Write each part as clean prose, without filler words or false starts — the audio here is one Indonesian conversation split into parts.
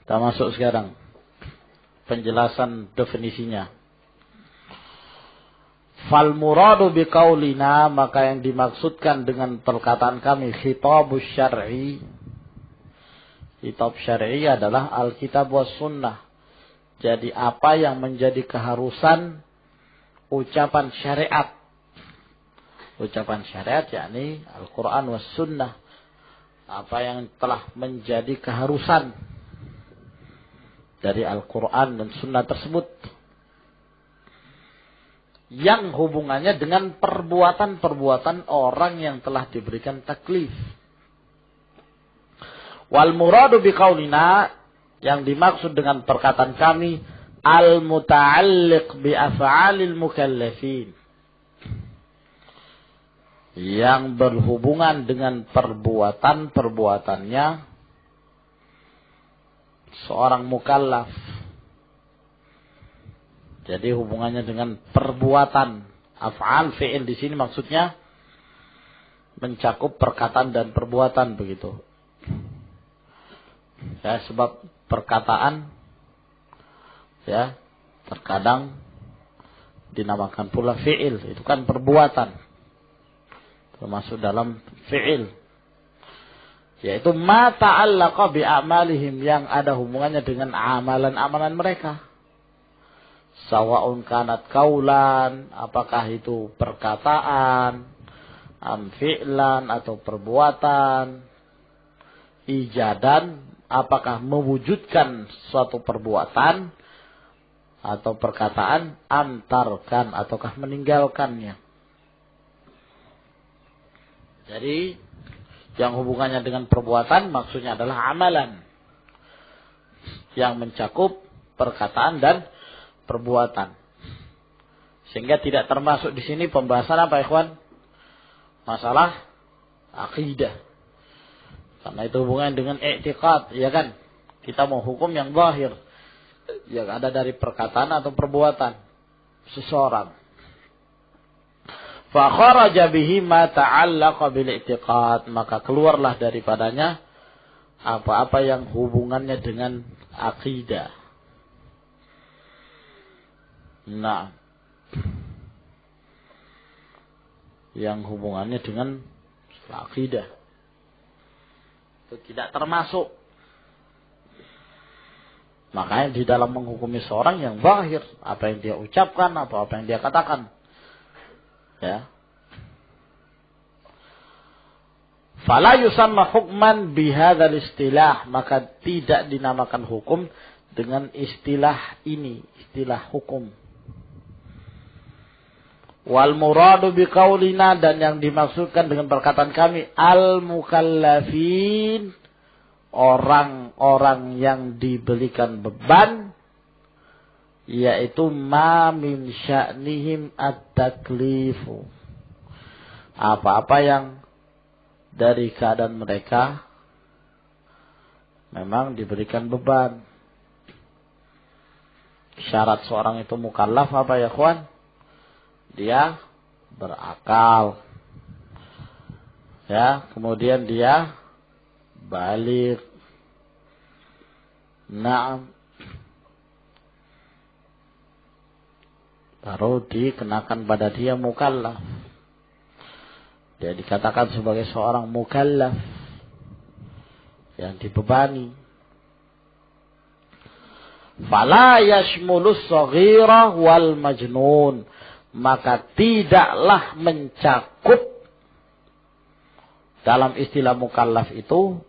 Kita masuk sekarang penjelasan definisinya. Fal muradu biqaulina, maka yang dimaksudkan dengan perkataan kami khitabus syar'i. Khitab syar'i adalah Alkitab was sunnah. Jadi apa yang menjadi keharusan ucapan syariat. Ucapan syariat yakni Al-Quran was sunnah. Apa yang telah menjadi keharusan dari Al-Quran dan sunnah tersebut, yang hubungannya dengan perbuatan-perbuatan orang yang telah diberikan taklif. Wal muradu biqaulina, yang dimaksud dengan perkataan kami, al-muta'alliq bi af'alil mukallafin, yang berhubungan dengan perbuatan-perbuatannya seorang mukallaf. Jadi hubungannya dengan perbuatan. Af'al, fi'il di sini maksudnya mencakup perkataan dan perbuatan begitu. Ya, sebab perkataan ya terkadang dinamakan pula fi'il, itu kan perbuatan. Termasuk dalam fi'il. Yaitu ma ta'allaqa bi a'malihim, yang ada hubungannya dengan amalan-amalan mereka. Sawa'un kanat kaulan, apakah itu perkataan, fi'lan atau perbuatan, ijadan, apakah mewujudkan suatu perbuatan atau perkataan, antarkan ataukah meninggalkannya. Jadi yang hubungannya dengan perbuatan maksudnya adalah amalan yang mencakup perkataan dan perbuatan. Sehingga tidak termasuk di sini pembahasan apa, ikhwan? Masalah akidah. Karena itu hubungan dengan i'tiqad, ya kan? Kita mau hukum yang zahir, yang ada dari perkataan atau perbuatan seseorang. Fa kharaja bihi ma ta'allaqa bil i'tiqad, maka keluarlah daripadanya apa-apa yang hubungannya dengan akidah. Nah, yang hubungannya dengan akidah itu tidak termasuk. Makanya di dalam menghukumi seorang yang zahir, apa yang dia ucapkan, apa yang dia katakan, ya. Fala yusamma hukman bihadzal istilah, maka tidak dinamakan hukum dengan istilah ini, istilah hukum. Wal muradu biqaulina, dan yang dimaksudkan dengan perkataan kami al-mukallafin, orang-orang yang diberikan beban, yaitu ma min sya'nihim at-taklifu, apa-apa yang dari keadaan mereka memang diberikan beban. Syarat seorang itu mukallaf apa ya, kawan? Dia berakal, ya, kemudian dia baligh. Naam, baru dikenakan pada dia mukallaf. Dia dikatakan sebagai seorang mukallaf yang dibebani. Fala yashmulus saghira wal majnun, maka tidaklah mencakup dalam istilah mukallaf itu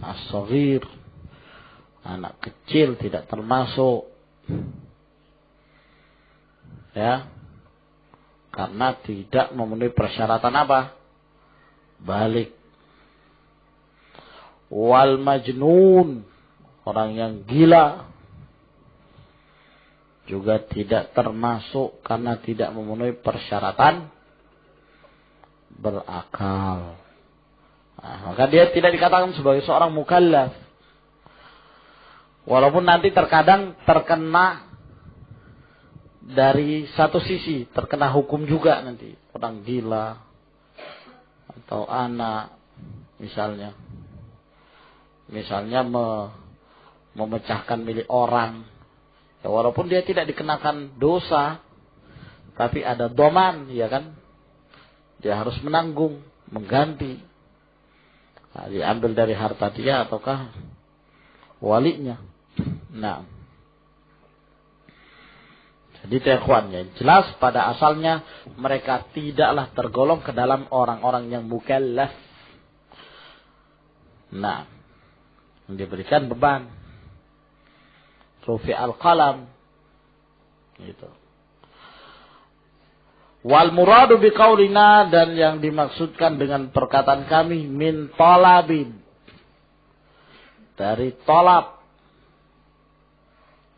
as-saghir, anak kecil tidak termasuk, ya, karena tidak memenuhi persyaratan apa? Balik. Wal majnun, orang yang gila, juga tidak termasuk karena tidak memenuhi persyaratan berakal. Nah, maka dia tidak dikatakan sebagai seorang mukallaf. Walaupun nanti terkadang terkena dari satu sisi, terkena hukum juga nanti. Orang gila atau anak misalnya memecahkan milik orang. Ya, walaupun dia tidak dikenakan dosa, tapi ada doman, ya kan? Dia harus menanggung, mengganti. Nah, diambil dari harta dia ataukah walinya. Nah, jadi ikhwannya jelas pada asalnya mereka tidaklah tergolong ke dalam orang-orang yang mukallaf. Nah, diberikan beban. Rufi al-qalam. Gitu. Wal muradu biqaulina, dan yang dimaksudkan dengan perkataan kami min talabin. Dari talab.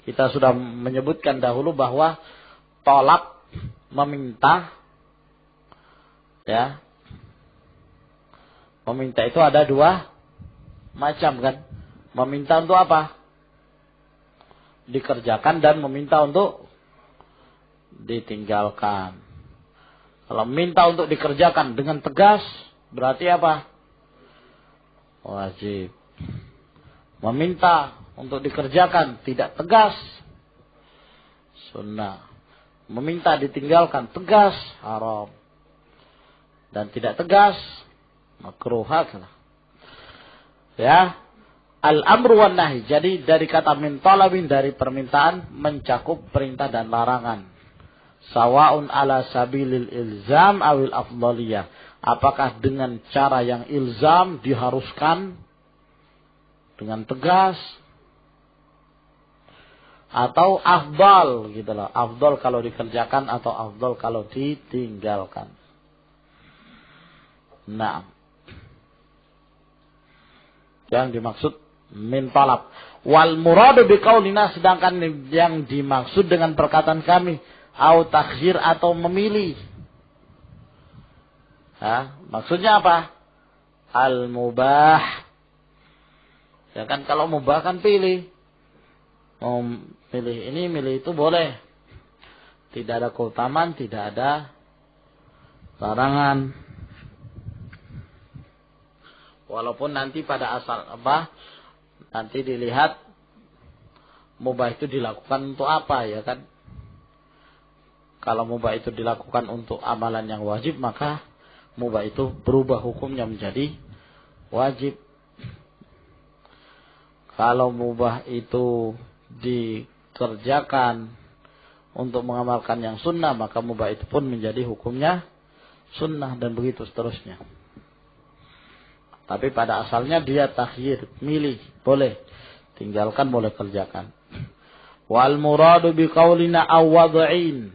Kita sudah menyebutkan dahulu bahwa tolak meminta, ya, meminta itu ada dua macam kan? Meminta untuk apa? Dikerjakan, dan meminta untuk ditinggalkan. Kalau minta untuk dikerjakan dengan tegas, berarti apa? Wajib. Meminta untuk dikerjakan tidak tegas, sunnah. Meminta ditinggalkan tegas, haram. Dan tidak tegas, makruh. Ya, al-amru wan nahi. Jadi dari kata min talabin, dari permintaan mencakup perintah dan larangan. Sawaun ala sabilil ilzam awil afdaliyah. Apakah dengan cara yang ilzam, diharuskan dengan tegas, atau afdal gitu loh. Afdal kalau dikerjakan atau afdal kalau ditinggalkan. Nah, yang dimaksud min talab. Wal muradu biqaulina, sedangkan yang dimaksud dengan perkataan kami au takhir, atau memilih. Maksudnya apa? Al mubah. Ya kan, kalau mubah kan pilih. Mau pilih ini, milih itu boleh. Tidak ada keutamaan, tidak ada larangan. Walaupun nanti pada asal apa? Nanti dilihat mubah itu dilakukan untuk apa, ya kan? Kalau mubah itu dilakukan untuk amalan yang wajib, maka mubah itu berubah hukumnya menjadi wajib. Kalau mubah itu dikerjakan untuk mengamalkan yang sunnah, maka mubah itu pun menjadi hukumnya sunnah, dan begitu seterusnya. Tapi pada asalnya dia takhyir, milih, boleh tinggalkan, boleh kerjakan. Wal muradu biqaulina awad'in,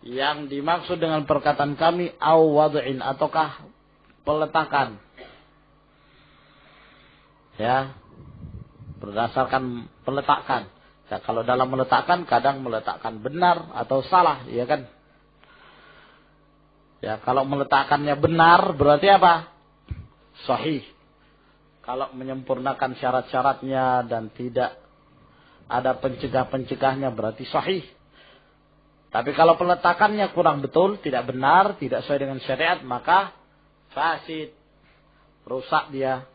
yang dimaksud dengan perkataan kami awad'in, ataukah peletakan, ya, berdasarkan peletakan. Ya, kalau dalam meletakkan, kadang meletakkan benar atau salah, ya kan? Ya, kalau meletakkannya benar berarti apa? Sahih. Kalau menyempurnakan syarat-syaratnya dan tidak ada pencegah-pencegahnya berarti sahih. Tapi kalau peletakannya kurang betul, tidak benar, tidak sesuai dengan syariat, maka fasid, rusak dia.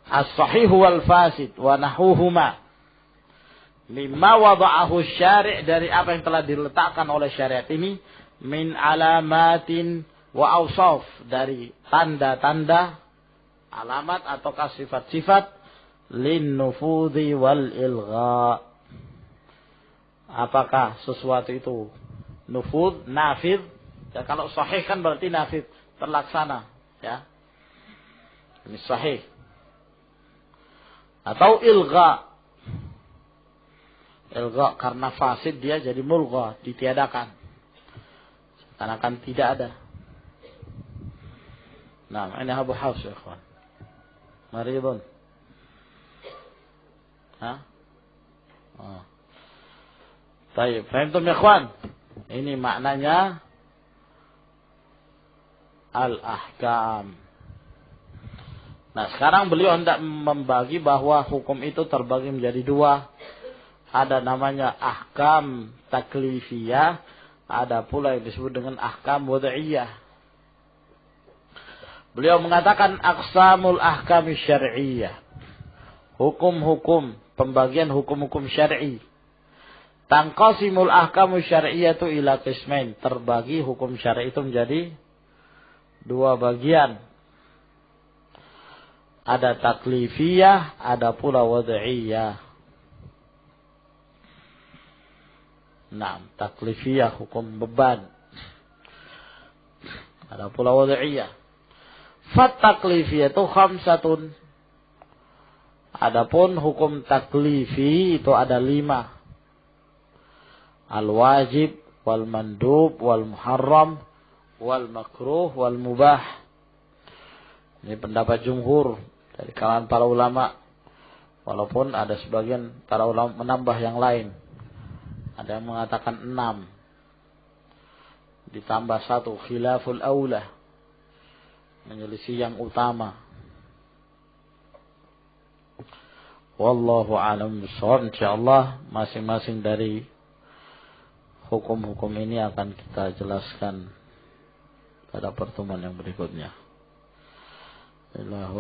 As-sahihu wal fasid wa nahuhuma mimma wada'ahu syari', dari apa yang telah diletakkan oleh syariat ini, min alamatin wa awsaf, dari tanda-tanda, alamat ataukah sifat-sifat, lin nufudhi wal ilgha. Apakah sesuatu itu nufud, nafid? Ya, kalau sahih kan berarti nafid, terlaksana, ya. Ini sahih. Atau ilgha. Ilgha karena fasid dia jadi mulgha, ditiadakan. Karena kan tidak ada. Nah, ini Abu Hafs ya ikhwan. Maridun. Baik, fahimtum ya ikhwan? Ini maknanya al-ahkam. Nah, sekarang beliau hendak membagi bahwa hukum itu terbagi menjadi dua. Ada namanya ahkam taklifiyah, ada pula yang disebut dengan ahkam wad'iyah. Beliau mengatakan aqsamul ahkam syar'iyyah. hukum-hukum, pembagian hukum-hukum syar'i. Tanqasimul ahkamu syar'iyyatu ila qismain. Terbagi hukum syar'i itu menjadi dua bagian. Ada taklifiyah, ada pula wad'iyah. Nah, taklifiyah hukum beban. Ada pula wad'iyah. Fat taklifiyah itu khamsatun. Adapun hukum taklifi itu ada 5. Al-wajib, wal mandub, wal muharram, wal makruh, wal mubah. Ini pendapat jumhur dari kalangan para ulama. Walaupun ada sebagian para ulama menambah yang lain. Ada yang mengatakan 6. Ditambah 1 khilaful aula. Menyelisih yang utama. Wallahu a'lam bishawab. Insyaallah masing-masing dari hukum-hukum ini akan kita jelaskan pada pertemuan yang berikutnya. Allahu